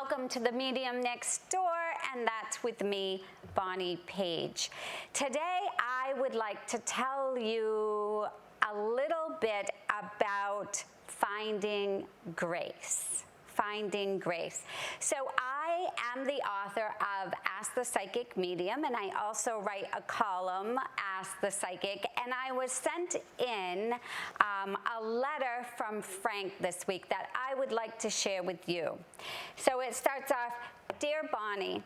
welcome to the Medium Next Door, and that's with me, Bonnie Page. Today, I would like to tell you a little bit about finding grace. Finding grace. So I am the author of Ask the Psychic Medium, and I also write a column, Ask the Psychic, and I was sent in a letter from Frank this week that I would like to share with you. So it starts off, Dear Bonnie,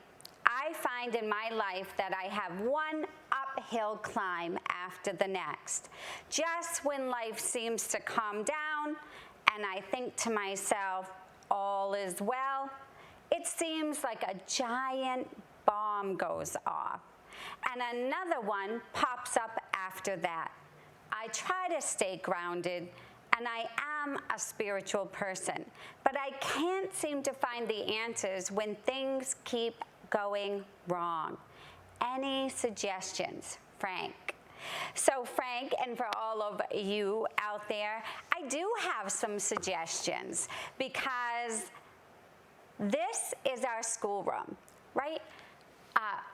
I find in my life that I have one uphill climb after the next. Just when life seems to calm down and I think to myself, all is well, it seems like a giant bomb goes off, and another one pops up after that. I try to stay grounded, and I am a spiritual person, but I can't seem to find the answers when things keep going wrong. Any suggestions, Frank? So Frank, and for all of you out there, I do have some suggestions because this is our schoolroom, right?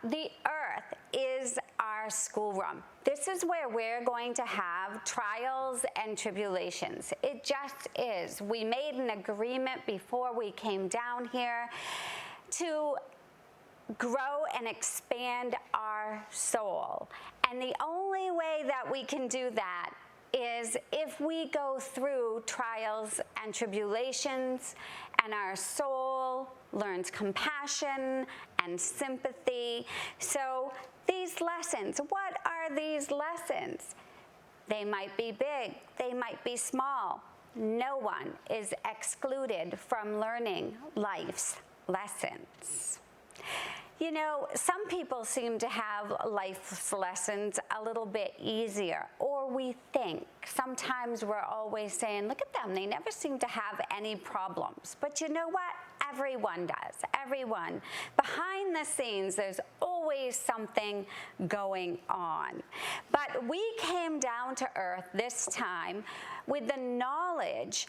The earth is our schoolroom. This is where we're going to have trials and tribulations. It just is. We made an agreement before we came down here to grow and expand our soul. And the only way that we can do that is if we go through trials and tribulations and our soul learns compassion and sympathy. So these lessons, what are these lessons? They might be big, they might be small. No one is excluded from learning life's lessons. You know, some people seem to have life's lessons a little bit easier, or we think. Sometimes we're always saying, look at them, they never seem to have any problems. But you know what? Everyone does, everyone. Behind the scenes, there's always something going on. But we came down to earth this time with the knowledge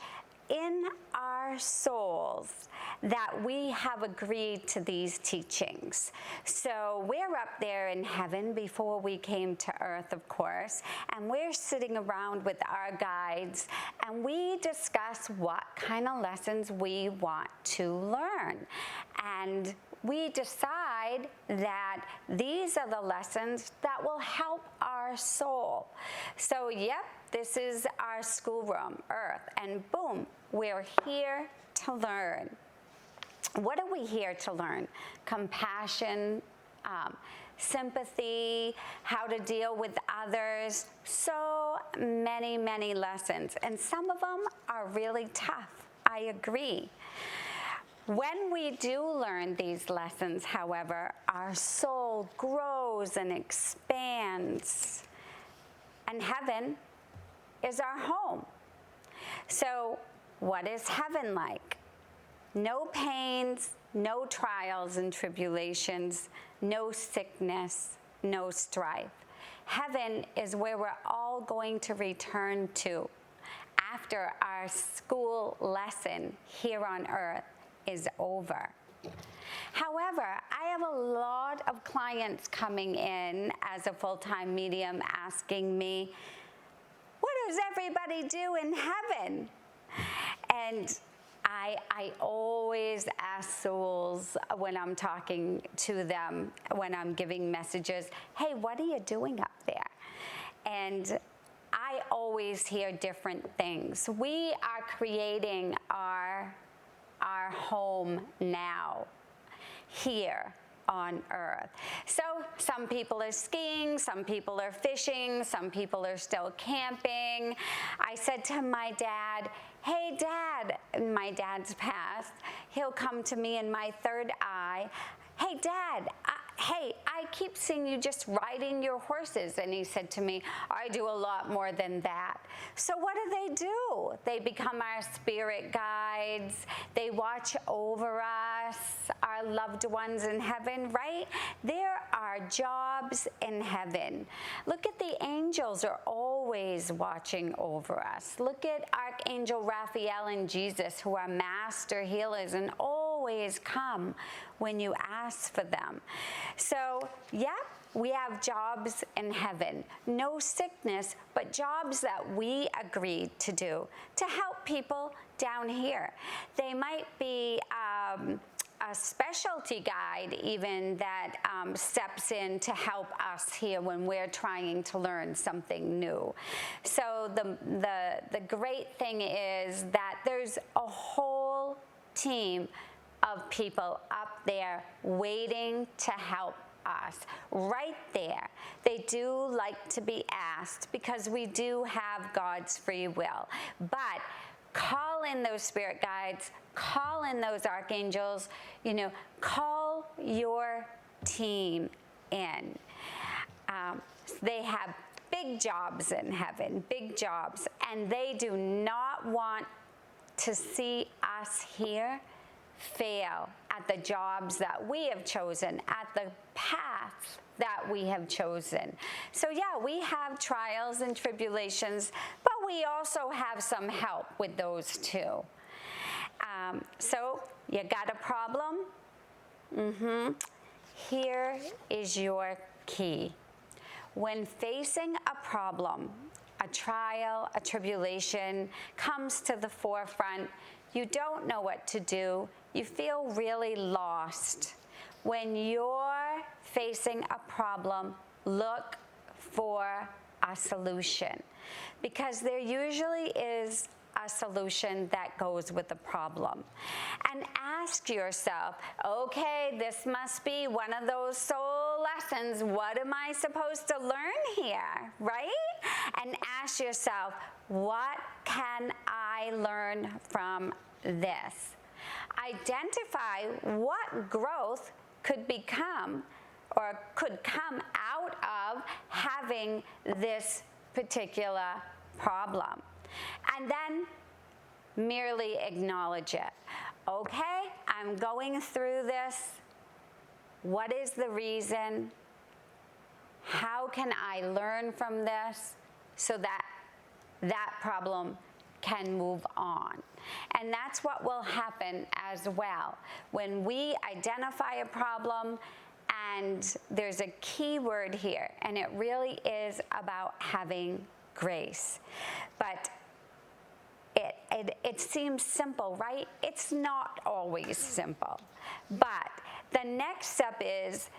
in our souls that we have agreed to these teachings. So we're up there in heaven before we came to earth, of course, and we're sitting around with our guides, and we discuss what kind of lessons we want to learn. And we decide that these are the lessons that will help our soul. So, yep, this is our schoolroom, Earth, and boom, we're here to learn. What are we here to learn? Compassion, sympathy, how to deal with others. So many, many lessons, and some of them are really tough. I agree. When we do learn these lessons, however, our soul grows and expands, and heaven is our home. So what is heaven like? No pains, no trials and tribulations, no sickness, no strife. Heaven is where we're all going to return to after our school lesson here on earth is over. However, I have a lot of clients coming in as a full-time medium asking me, what does everybody do in heaven? And I always ask souls when I'm talking to them, when I'm giving messages, hey, what are you doing up there? And I always hear different things. We are creating our home now, here on earth. So some people are skiing, some people are fishing, some people are still camping. I said to my dad, hey Dad, my dad's passed, he'll come to me in my third eye, hey Dad, I keep seeing you just riding your horses. And he said to me, I do a lot more than that. So what do? They become our spirit guides. They watch over us, our loved ones in heaven, right? There are jobs in heaven. Look at the angels are always watching over us. Look at Archangel Raphael and Jesus, who are master healers and always always come when you ask for them. So, yeah, we have jobs in heaven. No sickness, but jobs that we agreed to do to help people down here. They might be a specialty guide even that steps in to help us here when we're trying to learn something new. So the great thing is that there's a whole team of people up there waiting to help us right there. They do like to be asked because we do have God's free will. But call in those spirit guides, call in those archangels, call your team in. They have big jobs in heaven, big jobs, and they do not want to see us here fail at the jobs that we have chosen, at the path that we have chosen. So yeah, we have trials and tribulations, but we also have some help with those too. So you got a problem? Here is your key. When facing a problem, a trial, a tribulation comes to the forefront, you don't know what to do, you feel really lost. When you're facing a problem, look for a solution, because there usually is a solution that goes with the problem. And ask yourself, okay, this must be one of those soul lessons. What am I supposed to learn here, right? And ask yourself, what can I learn from this? Identify what growth could become or could come out of having this particular problem. And then merely acknowledge it. Okay, I'm going through this. What is the reason? How can I learn from this so that that problem can move on? And that's what will happen as well. When we identify a problem, and there's a key word here, and it really is about having grace. But it seems simple, right? It's not always simple. But the next step is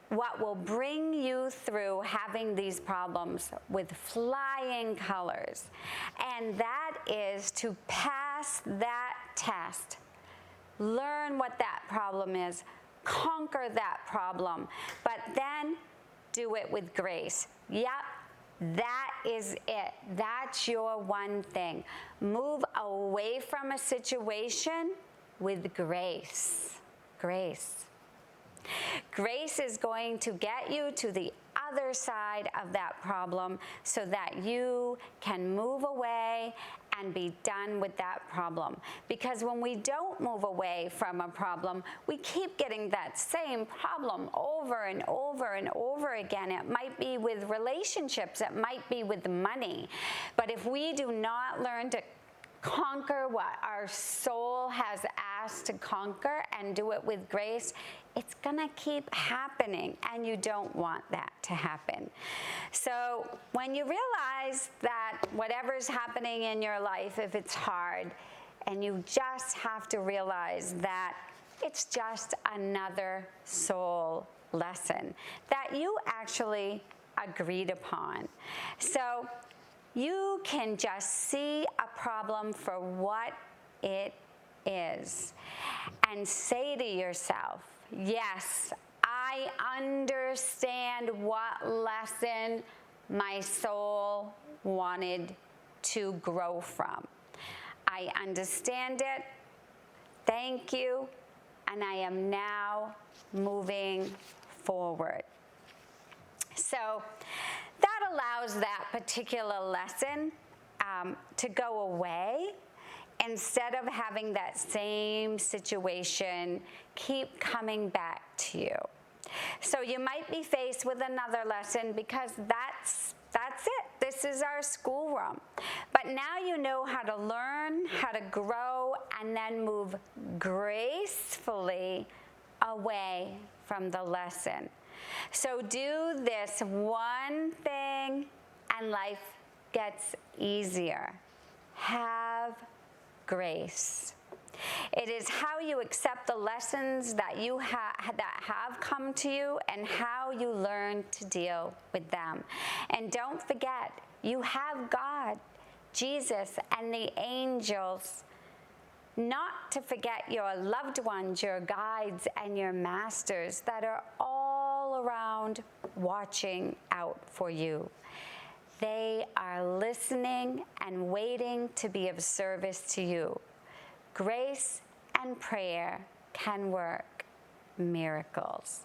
what will bring you through having these problems with flying colors. And that is to pass that test. Learn what that problem is. Conquer that problem. But then do it with grace. Yep. That is it. That's your one thing. Move away from a situation with grace. Grace. Grace is going to get you to the other side of that problem so that you can move away and be done with that problem. Because when we don't move away from a problem, we keep getting that same problem over and over and over again. It might be with relationships, it might be with money. But if we do not learn to conquer what our soul has asked to conquer and do it with grace, it's gonna keep happening, and you don't want that to happen. So when you realize that whatever's happening in your life, if it's hard, and you just have to realize that it's just another soul lesson that you actually agreed upon. So you can just see a problem for what it is and say to yourself, yes, I understand what lesson my soul wanted to grow from. I understand it. Thank you. And I am now moving forward. So that allows that particular lesson to go away, instead of having that same situation keep coming back to you. So you might be faced with another lesson because that That's it. This is our schoolroom. But now you know how to learn, how to grow, and then move gracefully away from the lesson. So do this one thing and life gets easier. Have grace. It is how you accept the lessons that that have come to you and how you learn to deal with them. And don't forget, you have God, Jesus, and the angels. Not to forget your loved ones, your guides, and your masters that are all around watching out for you. They are listening and waiting to be of service to you. Grace and prayer can work miracles.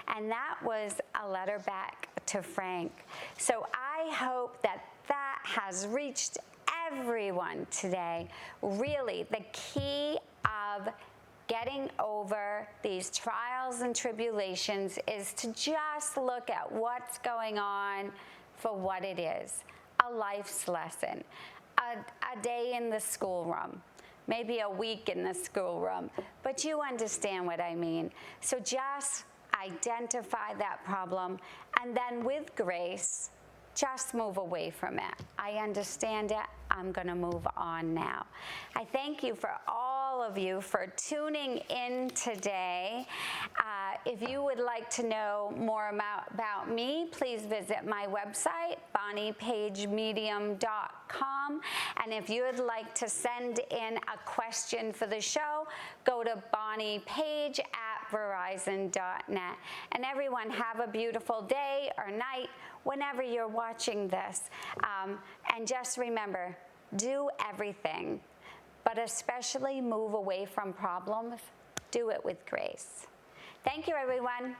And that was a letter back to Frank. So I hope that that has reached everyone today. Really, the key of getting over these trials and tribulations is to just look at what's going on for what it is, a life's lesson, a day in the schoolroom, maybe a week in the schoolroom, but you understand what I mean. So just identify that problem and then with grace, just move away from it. I understand it. I'm going to move on now. I thank you for all of you for tuning in today. If you would like to know more about me, please visit my website, bonniepagemedium.com. And if you would like to send in a question for the show, go to bonniepage@verizon.net. And everyone, have a beautiful day or night whenever you're watching this. And just remember, do everything, but especially move away from problems. Do it with grace. Thank you, everyone.